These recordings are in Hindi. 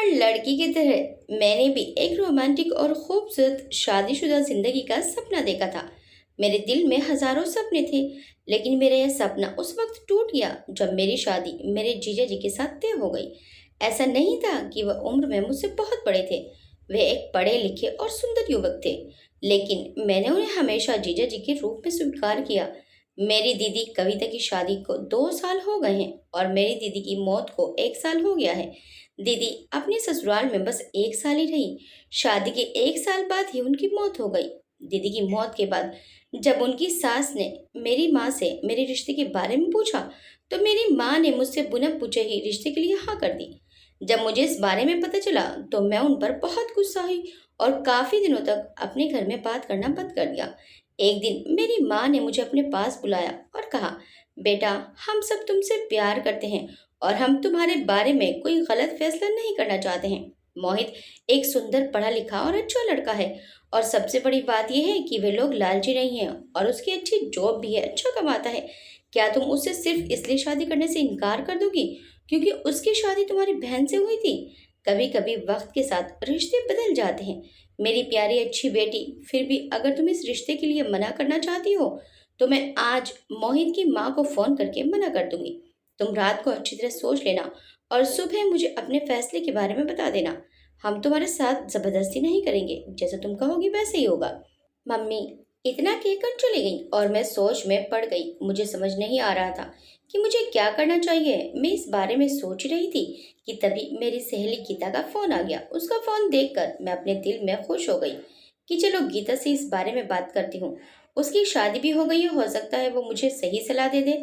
हर लड़की की तरह मैंने भी एक रोमांटिक और खूबसूरत शादीशुदा जिंदगी का सपना देखा था। मेरे दिल में हजारों सपने थे, लेकिन मेरा यह सपना उस वक्त टूट गया जब मेरी शादी मेरे जीजा जी के साथ तय हो गई। ऐसा नहीं था कि वह उम्र में मुझसे बहुत बड़े थे। वे एक पढ़े लिखे और सुंदर युवक थे, लेकिन मैंने उन्हें हमेशा जीजा जी के रूप में स्वीकार किया। मेरी दीदी कविता की शादी को 2 साल हो गए हैं और मेरी दीदी की मौत को 1 साल हो गया है। दीदी अपने ससुराल में बस 1 साल ही रही। शादी के 1 साल बाद ही उनकी मौत हो गई। दीदी की मौत के बाद जब उनकी सास ने मेरी माँ से मेरे रिश्ते के बारे में पूछा, तो मेरी माँ ने मुझसे बिना पूछे ही रिश्ते के लिए हाँ कर दी। जब मुझे इस बारे में पता चला तो मैं उन पर बहुत गुस्सा हुई और काफी दिनों तक अपने घर में बात करना बंद कर दिया। एक दिन मेरी माँ ने मुझे अपने पास बुलाया और कहा, बेटा, हम सब तुमसे प्यार करते हैं और हम तुम्हारे बारे में कोई गलत फैसला नहीं करना चाहते हैं। मोहित एक सुंदर पढ़ा लिखा और अच्छा लड़का है, और सबसे बड़ी बात यह है कि वे लोग लालची नहीं है और उसकी अच्छी जॉब भी है, अच्छा कमाता है। क्या तुम उससे सिर्फ इसलिए शादी करने से इनकार कर दोगी क्योंकि उसकी शादी तुम्हारी बहन से हुई थी? कभी कभी वक्त के साथ रिश्ते बदल जाते हैं मेरी प्यारी अच्छी बेटी। फिर भी अगर तुम इस रिश्ते के लिए मना करना चाहती हो तो मैं आज मोहित की माँ को फोन करके मना कर दूंगी। तुम रात को अच्छी तरह सोच लेना और सुबह मुझे अपने फैसले के बारे में बता देना। हम तुम्हारे साथ जबरदस्ती नहीं करेंगे, जैसे तुम कहोगी वैसे ही होगा। मम्मी इतना कहकर चली गई और मैं सोच में पड़ गई। मुझे समझ नहीं आ रहा था कि मुझे क्या करना चाहिए। मैं इस बारे में सोच रही थी कि तभी मेरी सहेली गीता का फोन आ गया। उसका फोन देखकर मैं अपने दिल में खुश हो गई कि चलो गीता से इस बारे में बात करती हूँ। उसकी शादी भी हो गई है, हो सकता है वो मुझे सही सलाह दे दे।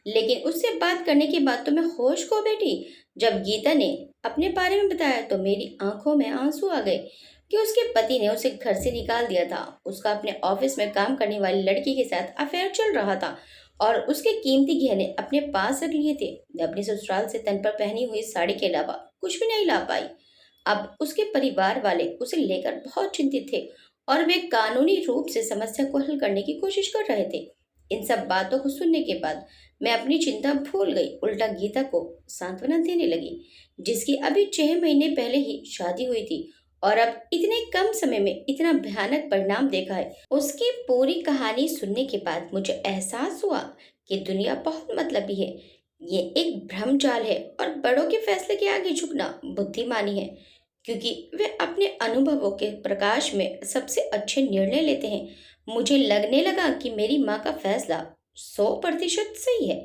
लेकिन उससे बात करने के बाद तो मैं होश खो बैठी। जब गीता ने अपने बारे में बताया तो मेरी आंखों में आंसू आ गए कि उसके पति ने उसे घर से निकाल दिया था। उसका अपने ऑफिस में काम करने वाली लड़की के साथ अफेयर चल रहा था और उसके कीमती गहने अपने पास रख लिए थे। मैं अपने ससुराल से तन पर पहनी हुई साड़ी के अलावा कुछ भी नहीं ला पाई। अब उसके परिवार वाले उसे लेकर बहुत चिंतित थे और वे कानूनी रूप से समस्या को हल करने की कोशिश कर रहे थे। इन सब बातों को सुनने के बाद मैं अपनी चिंता भूल गई, उल्टा गीता को सांत्वना देने लगी, जिसकी अभी 6 महीने पहले ही शादी हुई थी और अब इतने कम समय में इतना भयानक परिणाम देखा है। उसकी पूरी कहानी सुनने के बाद मुझे एहसास हुआ कि दुनिया बहुत मतलबी है। ये एक भ्रमजाल है और बड़ों के फैसले के आगे झुकना बुद्धिमानी है, क्योंकि वे अपने अनुभवों के प्रकाश में सबसे अच्छे निर्णय लेते हैं। मुझे लगने लगा कि मेरी माँ का फैसला 100% सही है।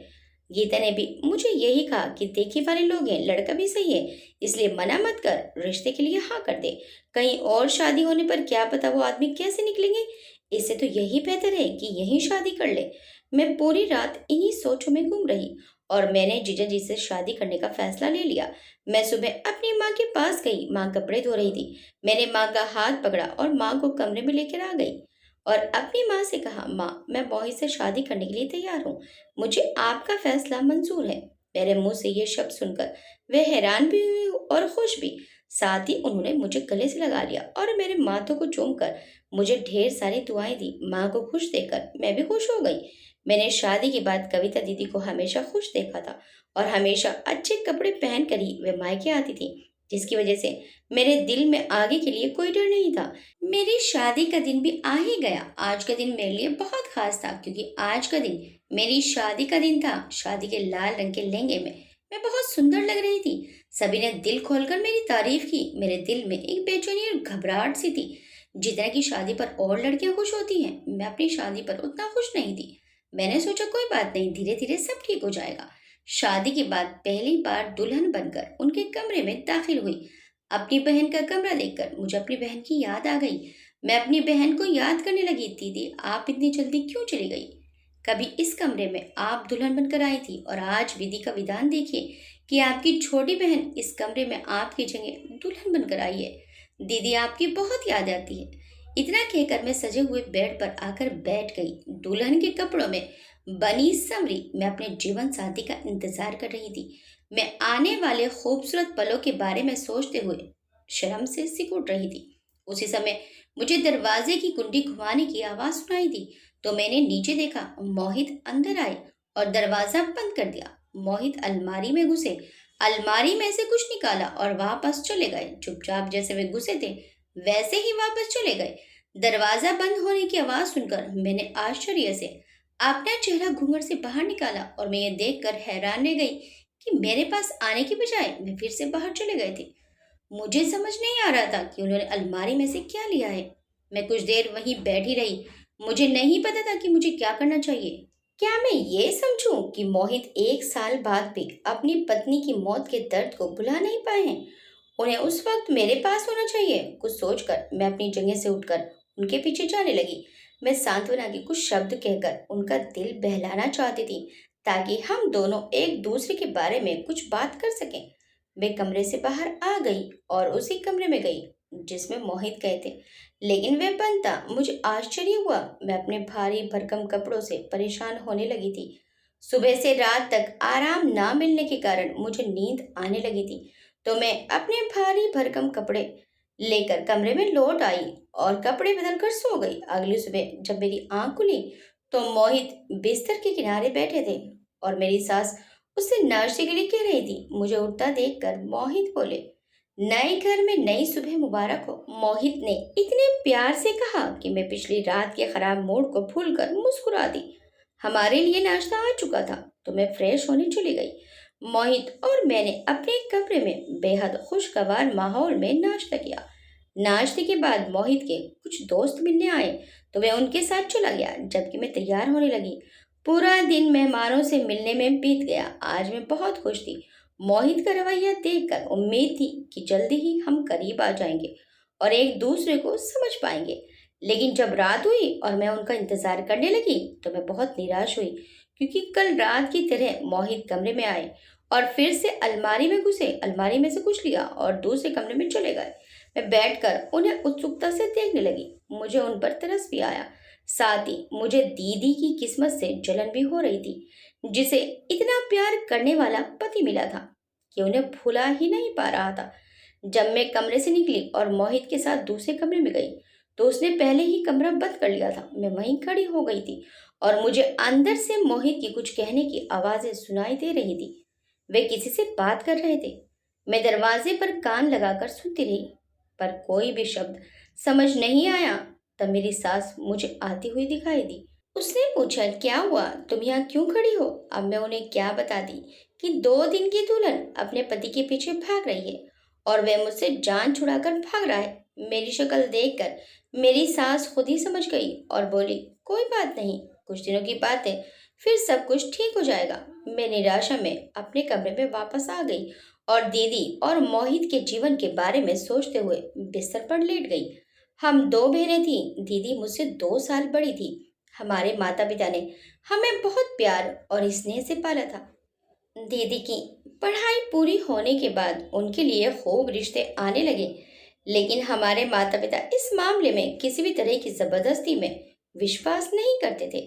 गीता ने भी मुझे यही कहा कि देखी वाले लोग हैं, लड़का भी सही है, इसलिए मना मत कर, रिश्ते के लिए हाँ कर दे। कहीं और शादी होने पर क्या पता वो आदमी कैसे निकलेंगे। इससे तो यही बेहतर है कि यही शादी कर ले। मैं पूरी रात इन्हीं सोचों में घूम रही और मैंने जीजा जी से शादी करने का फैसला ले लिया। मैं सुबह अपनी माँ के पास गई। माँ कपड़े धो रही थी। मैंने माँ का हाथ पकड़ा और माँ को कमरे में लेकर आ गई और अपनी माँ से कहा, माँ, मैं मोहित से शादी करने के लिए तैयार हूँ। मुझे आपका फैसला मंजूर है। मेरे मुंह से ये शब्द सुनकर वे हैरान भी हुई और खुश भी। साथ ही उन्होंने मुझे गले से लगा लिया और मेरे माथों को चूमकर मुझे ढेर सारी दुआएं दी। माँ को खुश देखकर मैं भी खुश हो गई। मैंने शादी के बाद कविता दीदी को हमेशा खुश देखा था और हमेशा अच्छे कपड़े पहनकर ही वे मायके आती थी, जिसकी वजह से मेरे दिल में आगे के लिए कोई डर नहीं था। मेरी शादी का दिन भी आ ही गया। आज का दिन मेरे लिए बहुत खास था क्योंकि आज का दिन मेरी शादी का दिन था। शादी के लाल रंग के लहंगे में मैं बहुत सुंदर लग रही थी। सभी ने दिल खोलकर मेरी तारीफ की। मेरे दिल में एक बेचैनी और घबराहट सी थी। जितना की शादी पर और लड़कियां खुश होती हैं, मैं अपनी शादी पर उतना खुश नहीं थी। मैंने सोचा कोई बात नहीं, धीरे धीरे सब ठीक हो जाएगा। शादी के बाद पहली बार दुल्हन बनकर उनके कमरे में दाखिल हुई। अपनी बहन का कमरा देखकर मुझे अपनी बहन की याद आ गई। मैं अपनी बहन को याद करने लगी। दीदी, आप इतनी जल्दी क्यों चली गई? कभी इस कमरे में आप दुल्हन बनकर आई थी और आज विधि का विधान देखिए कि आपकी छोटी बहन इस कमरे में आपकी जगह दुल्हन बनकर आई है। दीदी, आपकी बहुत याद आती है। इतना कहकर मैं सजे हुए बेड पर आकर बैठ गई। दुल्हन के कपड़ों में बनी संवरी मैं अपने जीवन साथी का इंतजार कर रही थी। मैं आने वाले खूबसूरत पलों के बारे में सोचते हुए शर्म से सिकुड़ रही थी। उसी समय मुझे दरवाजे की कुंडी घुमाने की आवाज सुनाई दी, तो मैंने नीचे देखा। मोहित अंदर आए और दरवाजा बंद कर दिया। मोहित अलमारी में घुसे। अलमारी में से कुछ निकाला और वापस चले गए। चुपचाप जैसे वे घुसे थे वैसे ही वापस चले गए। दरवाजा बंद होने की आवाज सुनकर मैंने आश्चर्य से अपना चेहरा घूंघट से बाहर निकाला और मैं ये देखकर हैरान रह गई कि मेरे पास आने की बजाय वे फिर से बाहर चले गए थे। मुझे समझ नहीं आ रहा था कि उन्होंने अलमारी में से क्या लिया है। मैं कुछ देर वहीं बैठी रही। मुझे नहीं पता था कि मुझे क्या करना चाहिए। क्या मैं ये समझूं कि मोहित 1 साल बाद भी अपनी पत्नी की मौत के दर्द को भुला नहीं पाए हैं? उन्हें उस वक्त मेरे पास होना चाहिए। कुछ सोचकर मैं अपनी जगह से उठकर उनके पीछे जाने लगी। मैं सांत्वना के कुछ शब्द कहकर उनका दिल बहलाना चाहती थी ताकि हम दोनों एक दूसरे के बारे में कुछ बात कर सकें। वे कमरे से बाहर आ गई और उसी कमरे में गई जिसमें मोहित गए थे, लेकिन वे बंद था। मुझे आश्चर्य हुआ। मैं अपने भारी भरकम कपड़ों से परेशान होने लगी थी। सुबह से रात तक आराम ना मिलने के कारण मुझे नींद आने लगी थी, तो मैं अपने भारी भरकम कपड़े लेकर कमरे में लौट आई और कपड़े बदलकर सो गई। अगली सुबह जब मेरी आंख खुली तो मोहित बिस्तर के किनारे बैठे थे और मेरी सास उससे नाश्ते के लिए कह रही थी। मुझे उठता देखकर मोहित बोले, नए घर में नई सुबह मुबारक हो। मोहित ने इतने प्यार से कहा कि मैं पिछली रात के खराब मूड को भूलकर मुस्कुरा दी। हमारे लिए नाश्ता आ चुका था तो मैं फ्रेश होने चली गई। मोहित और मैंने अपने कमरे में बेहद खुशगवार माहौल में नाश्ता किया। नाश्ते के बाद मोहित के कुछ दोस्त मिलने आए तो मैं उनके साथ चला गया जबकि मैं तैयार होने लगी। पूरा दिन मेहमानों से मिलने में बीत गया। आज मैं बहुत खुश थी। मोहित का रवैया देखकर उम्मीद थी कि जल्दी ही हम करीब आ जाएंगे और एक दूसरे को समझ पाएंगे। लेकिन जब रात हुई और मैं उनका इंतजार करने लगी तो मैं बहुत निराश हुई, क्योंकि कल रात की तरह मोहित कमरे में आए और फिर से अलमारी में घुसे, अलमारी में से कुछ लिया और दूसरे कमरे में चले गए। मैं बैठकर उन्हें उत्सुकता से देखने लगी। मुझे उन पर तरस भी आया। साथ ही मुझे दीदी की किस्मत से जलन भी हो रही थी, जिसे इतना प्यार करने वाला पति मिला था कि उन्हें भुला ही नहीं पा रहा था। जब मैं कमरे से निकली और मोहित के साथ दूसरे कमरे में गई तो उसने पहले ही कमरा बंद कर लिया था। मैं वहीं खड़ी हो गई थी और मुझे अंदर से मोहित की कुछ कहने की आवाजें सुनाई दे रही थी। वे किसी से बात कर रहे थे। मैं दरवाजे पर कान लगाकर सुनती रही, पर कोई भी शब्द समझ नहीं आया। तब मेरी सास मुझे आती हुई दिखाई दी। उसने पूछा, क्या हुआ, तुम यहाँ क्यों खड़ी हो? अब मैं उन्हें क्या बता दी कि 2 दिन की दुल्हन अपने पति के पीछे भाग रही है और वह मुझसे जान छुड़ाकर भाग रहा है। मेरी शक्ल देखकर मेरी सास खुद ही समझ गई और बोली, कोई बात नहीं, कुछ दिनों की बात है, फिर सब कुछ ठीक हो जाएगा। मैं निराशा में अपने कमरे में वापस आ गई और दीदी और मोहित के जीवन के बारे में सोचते हुए बिस्तर पर लेट गई। हम 2 बहनें थीं। दीदी मुझसे 2 साल बड़ी थी। हमारे माता पिता ने हमें बहुत प्यार और स्नेह से पाला था। दीदी की पढ़ाई पूरी होने के बाद उनके लिए खूब रिश्ते आने लगे, लेकिन हमारे माता पिता इस मामले में किसी भी तरह की जबरदस्ती में विश्वास नहीं करते थे।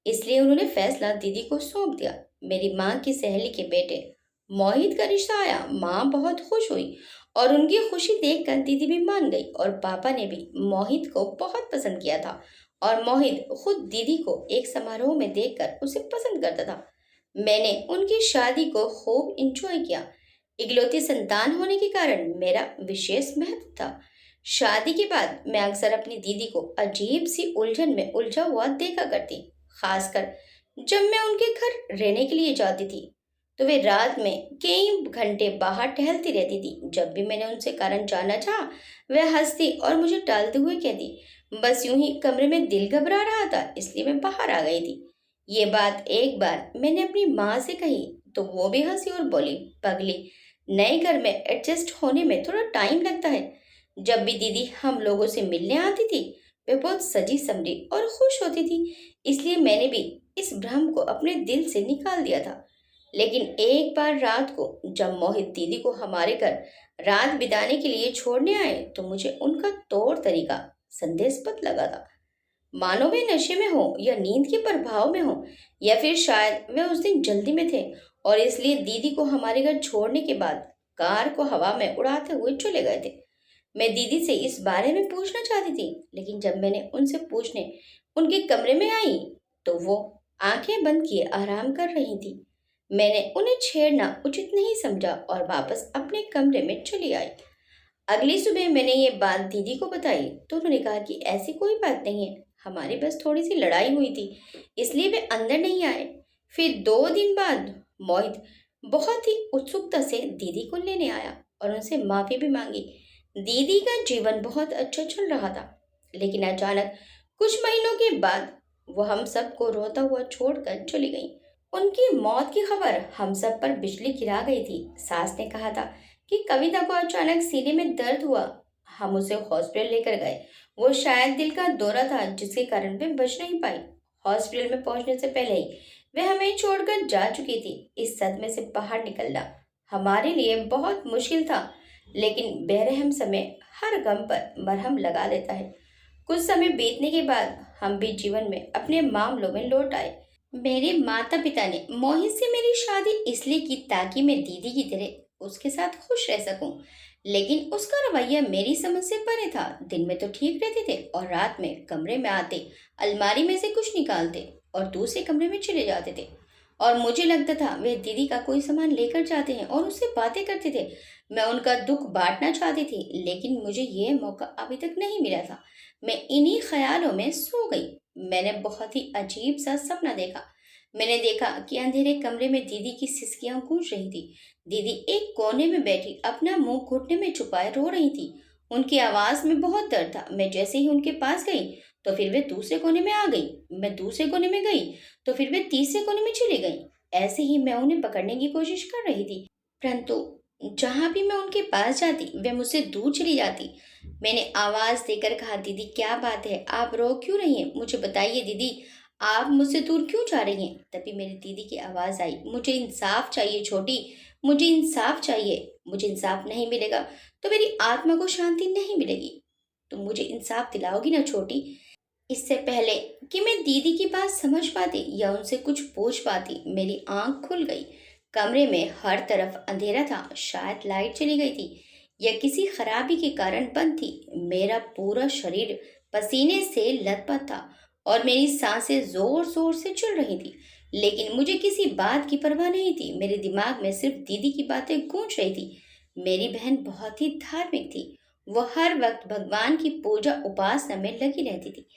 इसलिए उन्होंने फैसला दीदी को सौंप दिया। मेरी माँ की सहेली के बेटे मोहित का रिश्ता आया। माँ बहुत खुश हुई और उनकी खुशी देखकर दीदी भी मान गई और पापा ने भी मोहित को बहुत पसंद किया था और मोहित खुद दीदी को एक समारोह में देखकर उसे पसंद करता था। मैंने उनकी शादी को खूब एंजॉय किया। इकलौती संतान होने के कारण मेरा विशेष महत्व था। शादी के बाद मैं अक्सर अपनी दीदी को अजीब सी उलझन में उलझा हुआ देखा करती, खासकर जब मैं उनके घर रहने के लिए जाती थी तो वे रात में कई घंटे बाहर टहलती रहती थी। जब भी मैंने उनसे कारण जानना चाहा, वह हंसती और मुझे टालते हुए कहती, बस यूं ही कमरे में दिल घबरा रहा था इसलिए मैं बाहर आ गई थी। ये बात एक बार मैंने अपनी माँ से कही तो वो भी हंसी और बोली, पगली, नए घर में एडजस्ट होने में थोड़ा टाइम लगता है। जब भी दीदी हम लोगों से मिलने आती थी वे बहुत सजी समरी और खुश होती थी, इसलिए मैंने भी इस भ्रम को अपने दिल से निकाल दिया था। लेकिन एक बार रात को जब मोहित दीदी को हमारे घर रात बिताने के लिए छोड़ने आए तो मुझे उनका तौर तरीका संदेशपद लगा था। मानो वे नशे में हो या नींद के प्रभाव में हो, या फिर शायद वे उस दिन जल्दी में थे और इसलिए दीदी को हमारे घर छोड़ने के बाद कार को हवा में उड़ाते हुए चले गए थे। मैं दीदी से इस बारे में पूछना चाहती थी, लेकिन जब मैंने उनसे पूछने उनके कमरे में आई तो वो आंखें बंद किए आराम कर रही थी। मैंने उन्हें छेड़ना उचित नहीं समझा और वापस अपने कमरे में चली आई। अगली सुबह मैंने ये बात दीदी को बताई तो उन्होंने कहा कि ऐसी कोई बात नहीं है, हमारी बस थोड़ी सी लड़ाई हुई थी, इसलिए वे अंदर नहीं आए। फिर 2 दिन बाद मोहित बहुत ही उत्सुकता से दीदी को लेने आया और उनसे माफी भी मांगी। दीदी का जीवन बहुत अच्छा चल रहा था, लेकिन अचानक कुछ महीनों के बाद वो हम सबको रोता हुआ छोड़कर चली गई। उनकी मौत की खबर हम सब पर बिजली गिरा गई थी। सास ने कहा था कि कविता को अचानक सीने में दर्द हुआ। हम उसे हॉस्पिटल लेकर गए। वो शायद दिल का दौरा था जिसके कारण वे बच नहीं पाई। हॉस्पिटल में पहुंचने से पहले ही वे हमें छोड़कर जा चुकी थी। इस सदमे से बाहर निकलना हमारे लिए बहुत मुश्किल था, लेकिन बेरहम समय हर गम पर मरहम लगा देता है। कुछ समय बीतने के बाद हम भी जीवन में अपने मामलों में लौट आए। मेरे माता पिता ने मोहित से मेरी शादी इसलिए की ताकि मैं दीदी की तरह उसके साथ खुश रह सकूं, लेकिन उसका रवैया मेरी समझ से परे था। दिन में तो ठीक रहते थे और रात में कमरे में आते, अलमारी में से कुछ निकालते और दूसरे कमरे में चले जाते थे। और मुझे लगता था वे दीदी का कोई सामान लेकर जाते हैं और उससे बातें करते थे। मैं उनका दुख बांटना चाहती थी, लेकिन मुझे यह मौका अभी तक नहीं मिला था। मैं इन्हीं ख्यालों में सो गई। मैंने बहुत ही अजीब सा सपना देखा। मैंने देखा कि अंधेरे कमरे में दीदी की सिसकियां गूंज रही थी। दीदी एक कोने में बैठी अपना मुंह घुटने में छुपाए रो रही थी। उनकी आवाज में बहुत दर्द था। मैं जैसे ही उनके पास गई तो फिर वे दूसरे कोने में आ गई। मैं दूसरे कोने में गई तो फिर वे तीसरे कोने में चली गई। ऐसे ही मैं उन्हें पकड़ने की कोशिश कर रही थी, परंतु जहां भी मैं उनके पास जाती वे मुझसे दूर चली जाती। मैंने आवाज देकर कहा, दीदी क्या बात है, आप रो क्यों रही हैं? मुझे बताइए दीदी, आप मुझसे दूर क्यों जा रही हैं? तभी मेरी दीदी की आवाज आई, मुझे इंसाफ चाहिए छोटी, मुझे इंसाफ चाहिए। मुझे इंसाफ नहीं मिलेगा तो मेरी आत्मा को शांति नहीं मिलेगी। तुम मुझे इंसाफ दिलाओगी ना छोटी? इससे पहले कि मैं दीदी की बात समझ पाती या उनसे कुछ पूछ पाती, मेरी आंख खुल गई। कमरे में हर तरफ अंधेरा था। शायद लाइट चली गई थी या किसी खराबी के कारण बंद थी। मेरा पूरा शरीर पसीने से लथपथ था और मेरी सांसें जोर जोर से चल रही थी, लेकिन मुझे किसी बात की परवाह नहीं थी। मेरे दिमाग में सिर्फ दीदी की बातें गूंज रही थी। मेरी बहन बहुत ही धार्मिक थी। वो हर वक्त भगवान की पूजा उपासना में लगी रहती थी।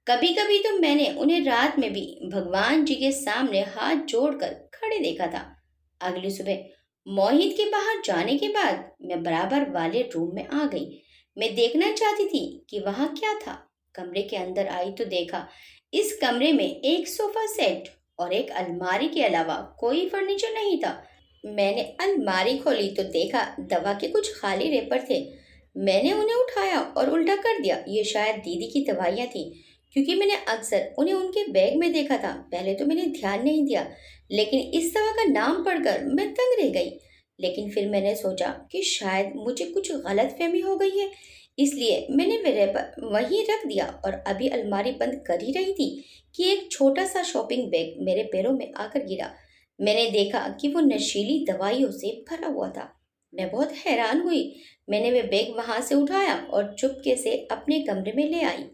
कभी कभी तो मैंने उन्हें रात में भी भगवान जी के सामने हाथ जोड़कर खड़े देखा था। अगली सुबह मोहित के बाहर जाने के बाद मैं बराबर वाले रूम में आ गई। मैं देखना चाहती थी कि वहां क्या था। कमरे के अंदर आई तो देखा इस कमरे में एक सोफा सेट और एक अलमारी के अलावा कोई फर्नीचर नहीं था। मैंने अलमारी खोली तो देखा दवा के कुछ खाली रेपर थे। मैंने उन्हें उठाया और उल्टा कर दिया। ये शायद दीदी की दवाइयाँ थी, क्योंकि मैंने अक्सर उन्हें उनके बैग में देखा था। पहले तो मैंने ध्यान नहीं दिया, लेकिन इस दवा का नाम पढ़कर मैं दंग रह गई। लेकिन फिर मैंने सोचा कि शायद मुझे कुछ गलत फहमी हो गई है, इसलिए मैंने वे रैपर वहीं रख दिया और अभी अलमारी बंद कर ही रही थी कि एक छोटा सा शॉपिंग बैग मेरे पैरों में आकर गिरा। मैंने देखा कि वो नशीली दवाइयों से भरा हुआ था। मैं बहुत हैरान हुई। मैंने वे बैग वहां से उठाया और चुपके से अपने कमरे में ले आई।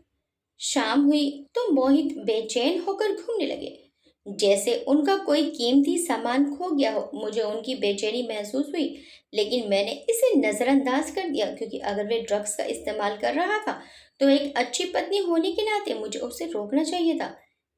शाम हुई तो मोहित बेचैन होकर घूमने लगे, जैसे उनका कोई कीमती सामान खो गया हो। मुझे उनकी बेचैनी महसूस हुई, लेकिन मैंने इसे नजरअंदाज कर दिया, क्योंकि अगर वे ड्रग्स का इस्तेमाल कर रहा था तो एक अच्छी पत्नी होने के नाते मुझे उसे रोकना चाहिए था।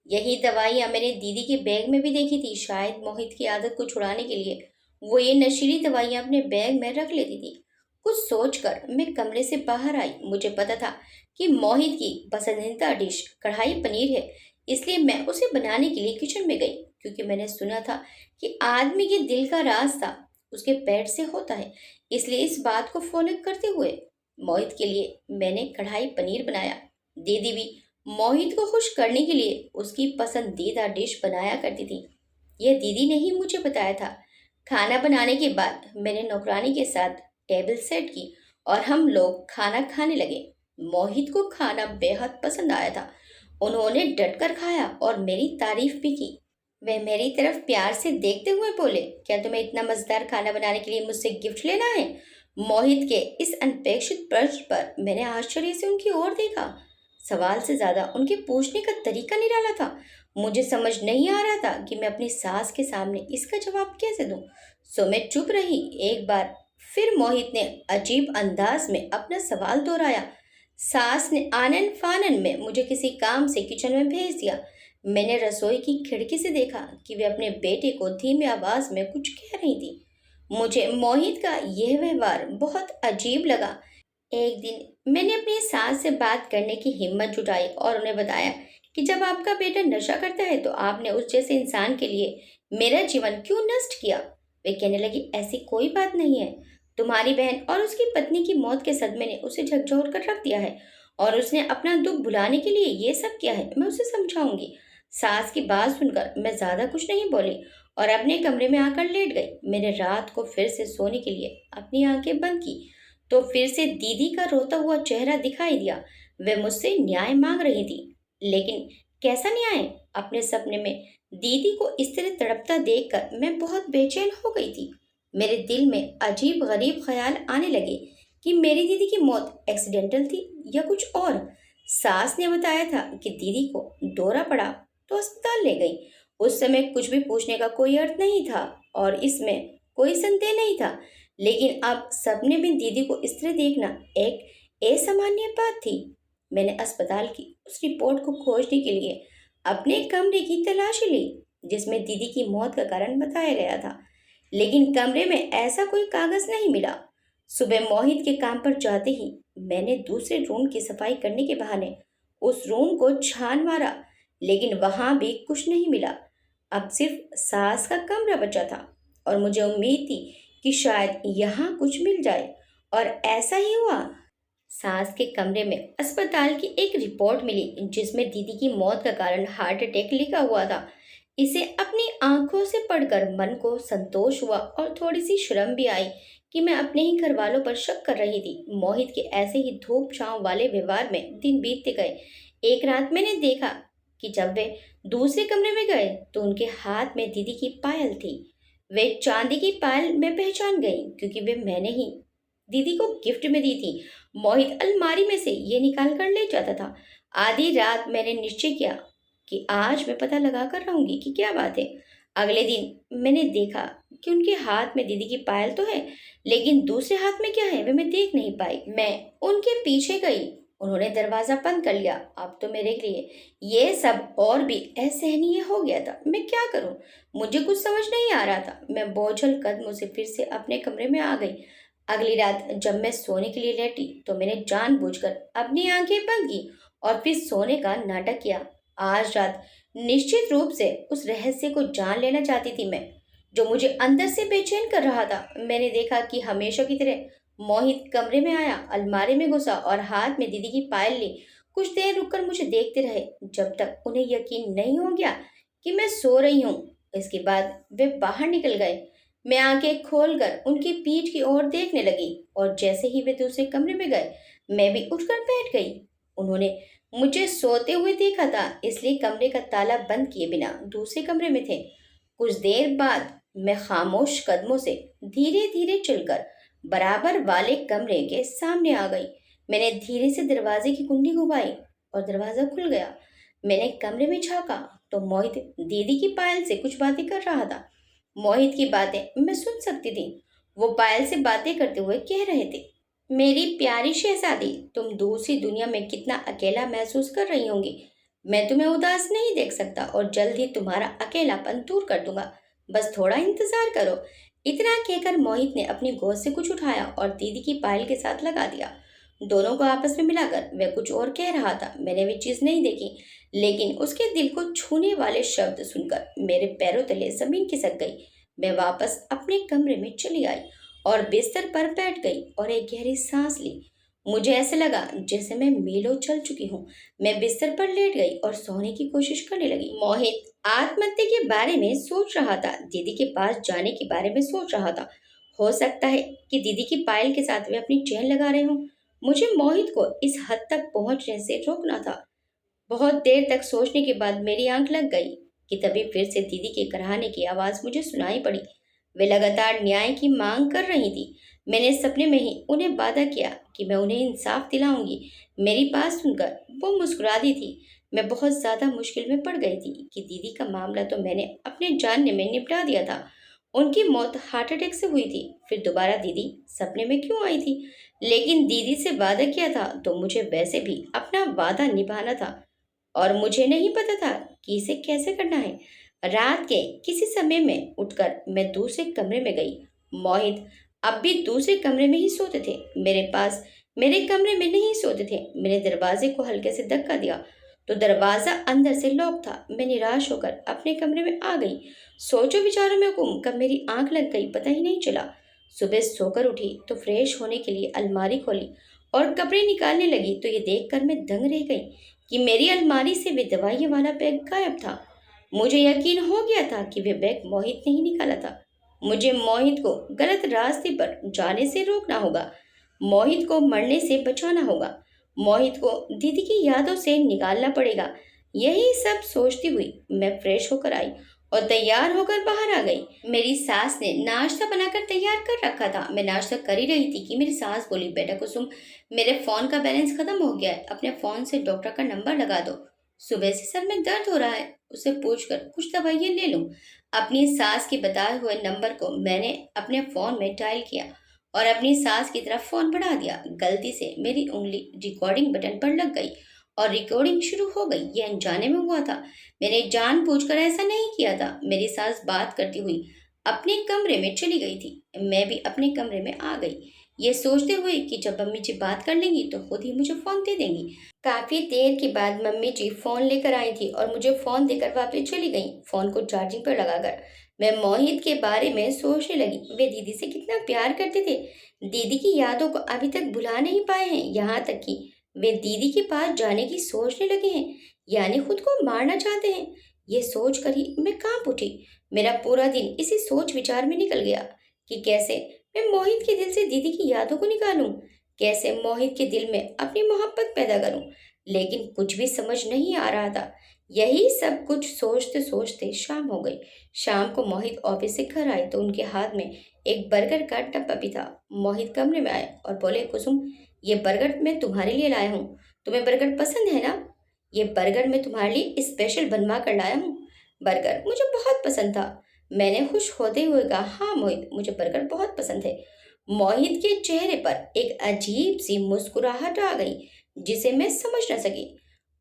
यही दवाइयाँ मैंने दीदी के बैग में भी देखी थी। शायद मोहित की आदत को छुड़ाने के लिए वो ये नशीली दवाइयाँ अपने बैग में रख लेती थी। कुछ सोचकर मैं कमरे से बाहर आई। मुझे पता था कि मोहित की पसंदीदा डिश कढ़ाई पनीर है, इसलिए मैं उसे बनाने के लिए किचन में गई, क्योंकि मैंने सुना था कि आदमी के दिल का रास्ता उसके पेट से होता है। इसलिए इस बात को फॉलो करते हुए मोहित के लिए मैंने कढ़ाई पनीर बनाया। दीदी भी मोहित को खुश करने के लिए उसकी पसंदीदा डिश बनाया करती थी। यह दीदी ने ही मुझे बताया था। खाना बनाने के बाद मैंने नौकरानी के साथ टेबल सेट की और हम लोग खाना खाने लगे। मोहित को खाना बेहद पसंद आया था। उन्होंने डटकर खाया और मेरी तारीफ भी की। वे मेरी तरफ प्यार से देखते हुए बोले, क्या तुम्हें इतना मजेदार खाना बनाने के लिए मुझसे गिफ्ट लेना है? मोहित के इस अनपेक्षित प्रश्न पर मैंने आश्चर्य से उनकी ओर देखा। सवाल से ज्यादा उनके पूछने का तरीका निराला था। मुझे समझ नहीं आ रहा था कि मैं अपनी सास के सामने इसका जवाब कैसे दूं। सो मैं चुप रही। एक बार फिर मोहित ने अजीब अंदाज में अपना सवाल दोहराया। सास ने आनन फानन में मुझे किसी काम से किचन में भेज दिया। मैंने रसोई की खिड़की से देखा कि वे अपने बेटे को धीमी आवाज में कुछ कह रही थी। मुझे मोहित का यह व्यवहार बहुत अजीब लगा। एक दिन मैंने अपनी सास से बात करने की हिम्मत जुटाई और उन्हें बताया कि जब आपका बेटा नशा करता है तो आपने उस जैसे इंसान के लिए मेरा जीवन क्यों नष्ट किया। वे कहने लगी, ऐसी कोई बात नहीं है। तुम्हारी बहन और उसकी पत्नी की मौत के सदमे ने उसे झकझोर कर रख दिया है और उसने अपना दुख भुलाने के लिए ये सब किया है। मैं उसे समझाऊंगी। सास की बात सुनकर मैं ज्यादा कुछ नहीं बोली और अपने कमरे में आकर लेट गई। मैंने रात को फिर से सोने के लिए अपनी आंखें बंद की तो फिर से दीदी का रोता हुआ चेहरा दिखाई दिया। वे मुझसे न्याय मांग रही थी, लेकिन कैसा न्याय। अपने सपने में दीदी को इस तरह तड़पता देखकर मैं बहुत बेचैन हो गई थी। मेरे दिल में अजीब गरीब ख्याल आने लगे कि मेरी दीदी की मौत एक्सीडेंटल थी या कुछ और। सास ने बताया था कि दीदी को दौरा पड़ा तो अस्पताल ले गई। उस समय कुछ भी पूछने का कोई अर्थ नहीं था और इसमें कोई संदेह नहीं था। लेकिन अब सपने में दीदी को इस तरह देखना एक असामान्य बात थी। मैंने अस्पताल की उस रिपोर्ट को खोजने के लिए अपने कमरे की तलाशी ली जिसमें दीदी की मौत का कारण बताया गया था, लेकिन कमरे में ऐसा कोई कागज नहीं मिला। सुबह मोहित के काम पर जाते ही मैंने दूसरे रूम की सफाई करने के बहाने उस रूम को छान मारा, लेकिन वहां भी कुछ नहीं मिला। अब सिर्फ सास का कमरा बचा था और मुझे उम्मीद थी कि शायद यहाँ कुछ मिल जाए, और ऐसा ही हुआ। सास के कमरे में अस्पताल की एक रिपोर्ट मिली जिसमें दीदी की मौत का कारण हार्ट अटैक लिखा हुआ था। इसे अपनी आंखों से पढ़कर मन को संतोष हुआ और थोड़ी सी शर्म भी आई कि मैं अपने ही घर वालों पर शक कर रही थी। मोहित के ऐसे ही धूप छांव वाले व्यवहार में दिन बीतते गए। एक रात मैंने देखा कि जब वे दूसरे कमरे में गए तो उनके हाथ में दीदी की पायल थी। वे चांदी की पायल मैं पहचान गई क्योंकि वे मैंने ही दीदी को गिफ्ट में दी थी। मोहित अलमारी में से ये निकाल कर ले जाता था। आधी रात मैंने निश्चय किया कि आज मैं पता लगा कर रहूंगी कि क्या बात है। अगले दिन मैंने देखा कि उनके हाथ में दीदी की पायल तो है, लेकिन दूसरे हाथ में क्या है वे मैं देख नहीं पाई। मैं उनके पीछे गई। उन्होंने दरवाजा बंद कर लिया। अब तो मेरे लिए ये सब और भी असहनीय हो गया था। मैं क्या करूं? मुझे कुछ समझ नहीं आ रहा था। मैं बोझल कदमों से फिर से अपने कमरे में आ गई। अगली रात जब मैं सोने के लिए लेटी तो मैंने जानबूझकर अपनी आंखें बंद की और फिर सोने का नाटक किया। आज रात निश्चित रूप से उस रहस्य को जान लेना चाहती थी मैं, जो मुझे अंदर से बेचैन कर रहा था। मैंने देखा कि हमेशा की तरह मोहित कमरे में आया, अलमारी में घुसा और हाथ में दीदी की पायल ली। कुछ देर रुककर मुझे देखते रहे जब तक उन्हें यकीन नहीं हो गया कि मैं सो रही हूँ। इसके बाद वे बाहर निकल गए। मैं आंखें खोलकर उनकी पीठ की ओर देखने लगी और जैसे ही वे दूसरे कमरे में गए मैं भी उठकर बैठ गई। उन्होंने मुझे सोते हुए देखा था, इसलिए कमरे का ताला बंद किए बिना दूसरे कमरे में थे। कुछ देर बाद मैं खामोश कदमों से धीरे धीरे चलकर बराबर वाले कमरे के सामने आ गई। मैंने धीरे से दरवाजे की कुंडी घुमाई और दरवाजा खुल गया। मैंने कमरे में झांका तो मोहित दीदी की पायल से कुछ बातें कर रहा था। मोहित की बातें मैं सुन सकती थी। वो पायल से बातें करते हुए कह रहे थे, मेरी प्यारी शहजादी, तुम दूसरी दुनिया में कितना अकेला महसूस कर रही होंगी। मैं तुम्हें उदास नहीं देख सकता और जल्द ही तुम्हारा अकेलापन दूर कर दूंगा। बस थोड़ा इंतजार करो। इतना कहकर मोहित ने अपनी गोद से कुछ उठाया और दीदी की पायल के साथ लगा दिया। दोनों को आपस में मिलाकर वह कुछ और कह रहा था। मैंने वे चीज नहीं देखी, लेकिन उसके दिल को छूने वाले शब्द सुनकर मेरे पैरों तले जमीन खिसक गई। मैं वापस अपने कमरे में चली आई और बिस्तर पर बैठ गई और एक गहरी सांस ली। मुझे ऐसे लगा जैसे मैं मीलों चल चुकी हूँ। मैं बिस्तर पर लेट गई और सोने की कोशिश करने लगी। मोहित आत्महत्या के बारे में सोच रहा था, दीदी के पास जाने के बारे में सोच रहा था। हो सकता है कि दीदी की पायल के साथ वे अपनी चैन लगा रहे हों। मुझे मोहित को इस हद तक पहुंचने से रोकना था। बहुत देर तक सोचने के बाद मेरी आंख लग गई कि तभी फिर से दीदी के कराहने की आवाज मुझे सुनाई पड़ी। वे लगातार न्याय की मांग कर रही थी। मैंने सपने में ही उन्हें वादा किया कि मैं उन्हें इंसाफ दिलाऊंगी। मेरी बात सुनकर वो मुस्कुरा दी थी। मैं बहुत ज़्यादा मुश्किल में पड़ गई थी कि दीदी का मामला तो मैंने अपने जानने में निपटा दिया था। उनकी मौत हार्ट अटैक से हुई थी। फिर दोबारा दीदी सपने में क्यों आई थी? लेकिन दीदी से वादा किया था तो मुझे वैसे भी अपना वादा निभाना था और मुझे नहीं पता था कि इसे कैसे करना है। रात के किसी समय में उठकर मैं दूसरे कमरे में गई। मोहित अब भी दूसरे कमरे में ही सोते थे, मेरे पास मेरे कमरे में नहीं सोते थे। मैंने दरवाजे को हल्के से धक्का दिया तो दरवाजा अंदर से लॉक था। मैं निराश होकर अपने कमरे में आ गई। सोचो विचारों में गुम कब मेरी आंख लग गई पता ही नहीं चला। सुबह सोकर उठी तो फ्रेश होने के लिए अलमारी खोली और कपड़े निकालने लगी तो ये देखकर मैं दंग रह गई कि मेरी अलमारी से वे दवाइयों वाला बैग गायब था। मुझे यकीन हो गया था कि वे बैग मोहित ने ही निकाला था। मुझे मोहित को गलत रास्ते पर जाने से रोकना होगा। मोहित को मरने से बचाना होगा। मोहित को दीदी की यादों से निकालना पड़ेगा। यही सब सोचती हुई मैं फ्रेश होकर आई और तैयार होकर बाहर आ गई। मेरी सास ने नाश्ता बनाकर तैयार कर रखा था। मैं नाश्ता कर ही रही थी कि मेरी सास बोली, बेटा कुसुम, मेरे फोन का बैलेंस खत्म हो गया है, अपने फोन से डॉक्टर का नंबर लगा दो। सुबह से सर में दर्द हो रहा है, उसे पूछकर कुछ दवाइयाँ ले लूं। अपनी सास के बताए हुए नंबर को मैंने अपने फोन में डायल किया और अपनी सास की तरफ फोन बढ़ा दिया। गलती से मेरी उंगली रिकॉर्डिंग बटन पर लग गई और रिकॉर्डिंग शुरू हो गई। ये अनजाने में हुआ था, मैंने जानबूझकर ऐसा नहीं किया था। मेरी सास बात करती हुई अपने कमरे में चली गई थी। मैं भी अपने कमरे में आ गई, ये सोचते हुए कि जब मम्मी जी बात कर लेंगी तो खुद ही मुझे फोन दे देंगी। काफी देर के बाद मम्मी जी फोन लेकर आई थी और मुझे फोन देकर वापस चली गई। फोन को चार्जिंग पर लगाकर मैं मोहित के बारे में सोचने लगी। वे दीदी से कितना प्यार करते थे, दीदी की यादों को अभी तक भुला नहीं पाए हैं। यहाँ तक कि वे दीदी के पास जाने की सोचने लगे हैं, यानी खुद को मारना चाहते हैं। ये सोच कर ही मैं कांप उठी। मेरा पूरा दिन इसी सोच विचार में निकल गया कि कैसे मैं मोहित के दिल से दीदी की यादों को निकालूं, कैसे मोहित के दिल में अपनी मोहब्बत पैदा करूं। लेकिन कुछ भी समझ नहीं आ रहा था। यही सब कुछ सोचते सोचते शाम हो गई। शाम को मोहित ऑफिस से घर आए तो उनके हाथ में एक बर्गर का डब्बा भी था। मोहित कमरे में आए और बोले, कुसुम, ये बर्गर मैं तुम्हारे लिए लाया हूँ, तुम्हें बर्गर पसंद है ना? ये बर्गर मैं तुम्हारे लिए स्पेशल बनवा कर लाया हूँ। बर्गर मुझे बहुत पसंद था। मैंने खुश होते हुए कहा, हाँ मोहित, मुझे बर्गर बहुत पसंद है। मोहित के चेहरे पर एक अजीब सी मुस्कुराहट आ गई जिसे मैं समझ न सकी।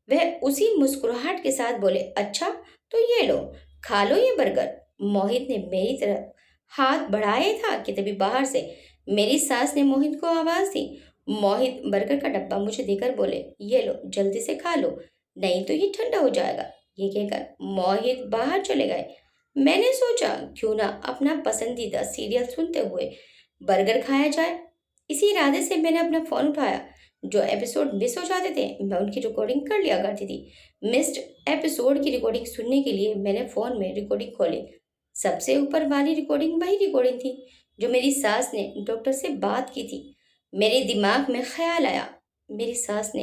वह उसी मुस्कुराहट के साथ बोले, अच्छा तो ये लो, खा लो ये बर्गर। मोहित ने मेरी तरफ हाथ बढ़ाया था कि तभी बाहर से मेरी सास ने मोहित को आवाज दी। मोहित बर्गर का डब्बा मुझे देकर बोले, ये लो, जल्दी से खा लो, नहीं तो ये ठंडा हो जाएगा। ये कहकर मोहित बाहर चले गए। मैंने सोचा क्यों ना अपना पसंदीदा सीरियल सुनते हुए बर्गर खाया जाए। इसी इरादे से मैंने अपना फोन उठाया। जो एपिसोड मिस हो जाते थे मैं उनकी रिकॉर्डिंग कर लिया करती थी। मिस्ड एपिसोड की रिकॉर्डिंग सुनने के लिए मैंने फोन में रिकॉर्डिंग खोली। सबसे ऊपर वाली रिकॉर्डिंग वही रिकॉर्डिंग थी जो मेरी सास ने डॉक्टर से बात की थी। मेरे दिमाग में ख्याल आया, मेरी सास ने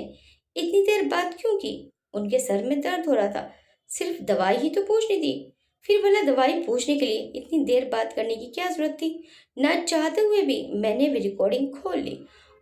इतनी देर बात क्यों की? उनके सर में दर्द हो रहा था, सिर्फ दवाई ही तो पूछनी थी। फिर भला दवाई पूछने के लिए इतनी देर बात करने की क्या जरूरत थी? ना चाहते हुए भी मैंने भी रिकॉर्डिंग खोल ली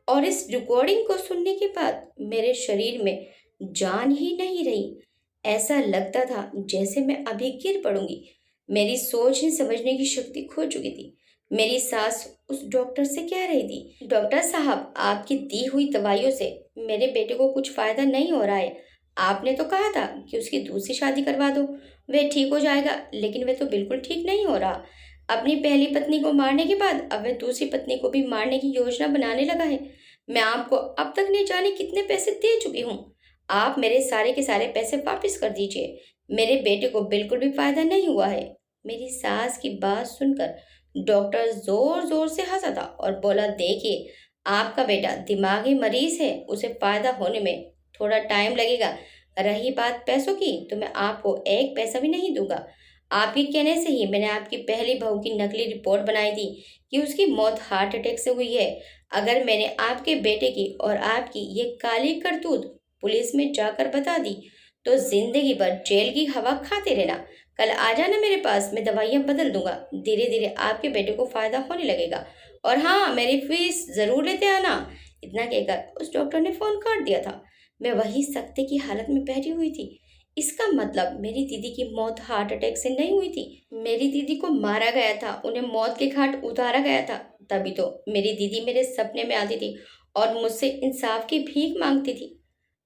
और इस रिकॉर्डिंग को सुनने के बाद मेरे शरीर में जान ही नहीं रही। ऐसा लगता था जैसे मैं अभी गिर पड़ूंगी। मेरी सोचने समझने की शक्ति खो चुकी थी। मेरी सास उस डॉक्टर से कह रही थी, डॉक्टर साहब, आपकी दी हुई दवाइयों से मेरे बेटे को कुछ फायदा नहीं हो रहा है। आपने तो कहा था कि उसकी दूसरी शादी करवा दो, वह ठीक हो जाएगा, लेकिन वह तो बिल्कुल ठीक नहीं हो रहा। अपनी पहली पत्नी को मारने के बाद अब वह दूसरी पत्नी को भी मारने की योजना बनाने लगा है। मैं आपको अब तक नहीं जाने कितने पैसे दे चुकी हूँ। आप मेरे सारे के सारे पैसे वापस कर दीजिए। मेरे बेटे को बिल्कुल भी फायदा नहीं हुआ है। मेरी सास की बात सुनकर डॉक्टर जोर जोर से हंसा था और बोला, देखिए, आपका बेटा दिमागी मरीज है, उसे फायदा होने में थोड़ा टाइम लगेगा। रही बात पैसों की, तो मैं आपको एक पैसा भी नहीं दूंगा। आपके कहने से ही मैंने आपकी पहली बहू की नकली रिपोर्ट बनाई थी कि उसकी मौत हार्ट अटैक से हुई है। अगर मैंने आपके बेटे की और आपकी ये काली करतूत पुलिस में जाकर बता दी तो जिंदगी भर जेल की हवा खाते रहना। कल आ जाना मेरे पास, मैं दवाइयाँ बदल दूंगा। धीरे धीरे आपके बेटे को फायदा होने लगेगा। और हाँ, मेरी फीस जरूर लेते आना। इतना कहकर उस डॉक्टर ने फोन काट दिया था। मैं वही सकते की हालत में बैठी हुई थी। इसका मतलब मेरी दीदी की मौत हार्ट अटैक से नहीं हुई थी। मेरी दीदी को मारा गया था, उन्हें मौत के घाट उतारा गया था। तभी तो मेरी दीदी मेरे सपने में आती थी और मुझसे इंसाफ की भीख मांगती थी।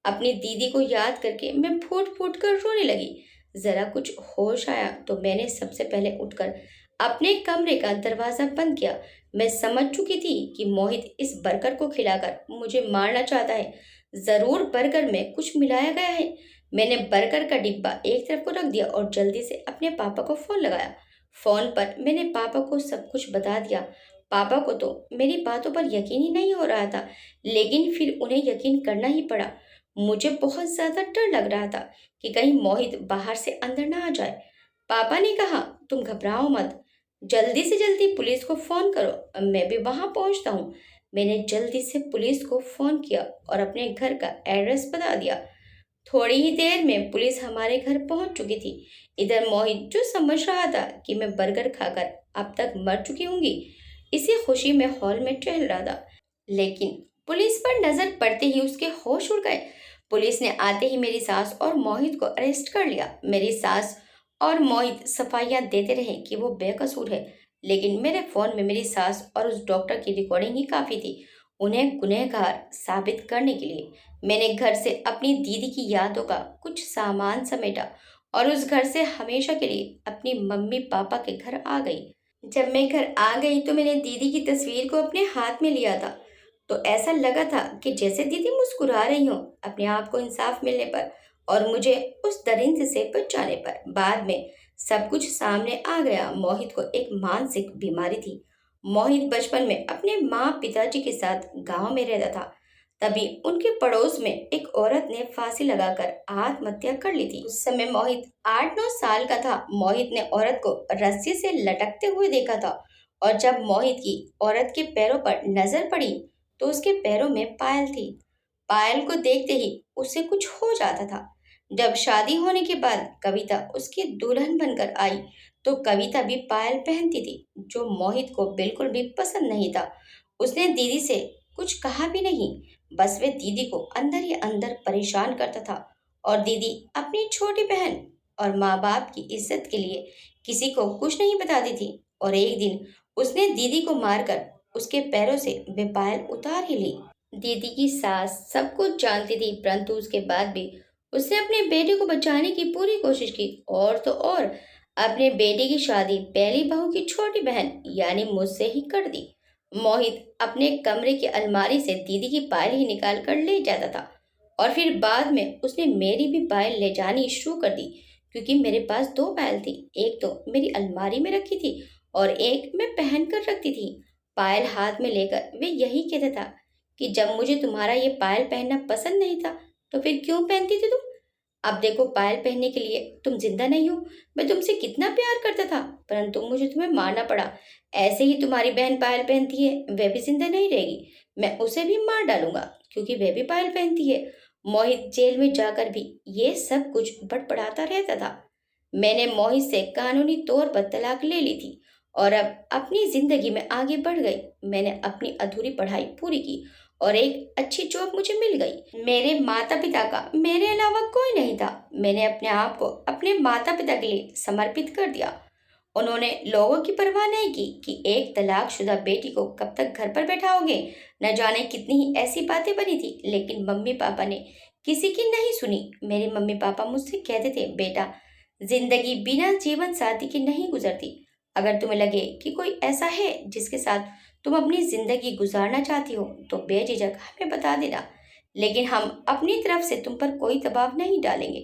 अपनी दीदी को याद करके मैं फूट फूट कर रोने लगी। जरा कुछ होश आया तो मैंने सबसे पहले उठकर अपने कमरे का दरवाजा बंद किया। मैं समझ चुकी थी कि मोहित इस बर्गर को खिलाकर मुझे मारना चाहता है। जरूर बर्गर में कुछ मिलाया गया है। मैंने बर्गर का डिब्बा एक तरफ को रख दिया और जल्दी से अपने पापा को फोन लगाया। फोन पर मैंने पापा को सब कुछ बता दिया। पापा को तो मेरी बातों पर यकीन ही नहीं हो रहा था, लेकिन फिर उन्हें यकीन करना ही पड़ा। मुझे बहुत ज्यादा डर लग रहा था कि कहीं मोहित बाहर से अंदर ना आ जाए। पापा ने कहा, तुम घबराओ मत, जल्दी से जल्दी पुलिस को फोन करो, मैं भी वहां पहुंचता हूँ। मैंने जल्दी से पुलिस को फोन किया और अपने घर का एड्रेस बता दिया। थोड़ी ही देर में पुलिस हमारे घर पहुंच चुकी थी। इधर मोहित जो समझ रहा था कि मैं बर्गर खाकर अब तक मर चुकी होंगी, इसी खुशी में हॉल में टहल रहा था। लेकिन पुलिस पर नजर पड़ते ही उसके होश उड़ गए। पुलिस ने आते ही मेरी सास और मोहित को अरेस्ट कर लिया। मेरी सास और मोहित सफाइयां देते रहे कि वो बेकसूर है, लेकिन मेरे फोन में मेरी सास और उस डॉक्टर की रिकॉर्डिंग ही काफी थी उन्हें गुनहगार साबित करने के लिए। मैंने घर से अपनी दीदी की यादों का कुछ सामान समेटा और उस घर से हमेशा के लिए अपनी मम्मी पापा के घर आ गई। जब मैं घर आ गई तो मैंने दीदी की तस्वीर को अपने हाथ में लिया था, तो ऐसा लगा था कि जैसे दीदी मुस्कुरा रही हो अपने आप को इंसाफ मिलने पर और मुझे उस दरिंद से बचाने पर। बाद में सब कुछ सामने आ गया। मोहित को एक मानसिक बीमारी थी। मोहित बचपन में अपने माँ पिताजी के साथ गांव में रहता था। तभी उनके पड़ोस में एक औरत ने फांसी लगाकर आत्महत्या कर ली थी। उस समय मोहित 8-9 साल का था। मोहित ने औरत को रस्सी से लटकते हुए देखा था और जब मोहित की औरत के पैरों पर नजर पड़ी तो उसके पैरों में पायल थी। पायल को देखते ही उसे कुछ हो जाता था। जब शादी होने के बाद कविता उसकी दुल्हन बनकर आई तो कविता भी पायल पहनती थी, जो मोहित को बिल्कुल भी पसंद नहीं था। उसने दीदी से कुछ कहा भी नहीं, बस वे दीदी को अंदर ही अंदर परेशान करता था और दीदी अपनी छोटी बहन और माँ बाप की इज्जत के लिए किसी को कुछ नहीं बताती थी। और एक दिन उसने दीदी को मारकर उसके पैरों से वे पायल उतार ही ली। दीदी की सास सब कुछ जानती थी, परंतु उसके बाद भी उसने अपने बेटे को बचाने की पूरी कोशिश की और तो और अपने बेटे की शादी पहली बहू की छोटी बहन यानी मुझसे ही कर दी। मोहित अपने कमरे की अलमारी से दीदी की पायल ही निकाल कर ले जाता था और फिर बाद में उसने मेरी भी पायल ले जानी शुरू कर दी, क्योंकि मेरे पास दो पायल थी। एक तो मेरी अलमारी में रखी थी और एक मैं पहन कर रखती थी। पायल हाथ में लेकर वे यही कहता था कि जब मुझे तुम्हारा ये पायल पहनना पसंद नहीं था तो फिर क्यों पहनती थी तुम? अब देखो, पायल पहनने के लिए तुम जिंदा नहीं हो। मैं तुमसे कितना प्यार करता था, परंतु मुझे तुम्हें मारना पड़ा। ऐसे ही तुम्हारी बहन पायल पहनती है, वह भी जिंदा नहीं रहेगी। मैं उसे भी मार डालूंगा क्योंकि वह भी पायल पहनती है। मोहित जेल में जाकर भी ये सब कुछ बड़बड़ाता रहता था। मैंने मोहित से कानूनी तौर पर तलाक ले ली थी और अब अपनी जिंदगी में आगे बढ़ गई। मैंने अपनी अधूरी पढ़ाई पूरी की और एक अच्छी जॉब मुझे मिल गई। मेरे माता पिता का मेरे अलावा कोई नहीं था। मैंने अपने आप को अपने माता पिता के लिए समर्पित कर दिया। उन्होंने लोगों की परवाह नहीं की कि एक तलाकशुदा बेटी को कब तक घर पर बैठाओगे। न जाने कितनी ही ऐसी बातें बनी थी, लेकिन मम्मी पापा ने किसी की नहीं सुनी। मेरे मम्मी पापा मुझसे कहते थे, बेटा, जिंदगी बिना जीवन साथी की नहीं गुजरती। अगर तुम्हें लगे कि कोई ऐसा है जिसके साथ तुम अपनी जिंदगी गुजारना चाहती हो तो बेझिझक हमें बता देना, लेकिन हम अपनी तरफ से तुम पर कोई दबाव नहीं डालेंगे।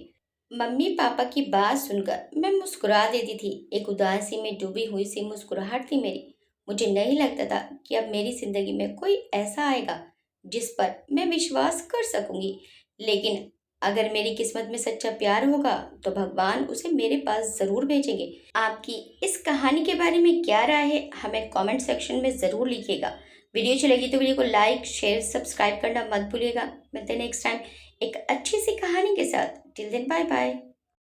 मम्मी पापा की बात सुनकर मैं मुस्कुरा देती थी। एक उदासी में डूबी हुई सी मुस्कुराहट थी मेरी। मुझे नहीं लगता था कि अब मेरी जिंदगी में कोई ऐसा आएगा जिस पर मैं विश्वास कर सकूंगी, लेकिन अगर मेरी किस्मत में सच्चा प्यार होगा तो भगवान उसे मेरे पास जरूर भेजेंगे। आपकी इस कहानी के बारे में क्या राय है, हमें कमेंट सेक्शन में जरूर लिखिएगा। वीडियो अच्छी लगी तो वीडियो को लाइक शेयर सब्सक्राइब करना मत भूलिएगा। मिलते हैं नेक्स्ट टाइम एक अच्छी सी कहानी के साथ। Till then bye bye.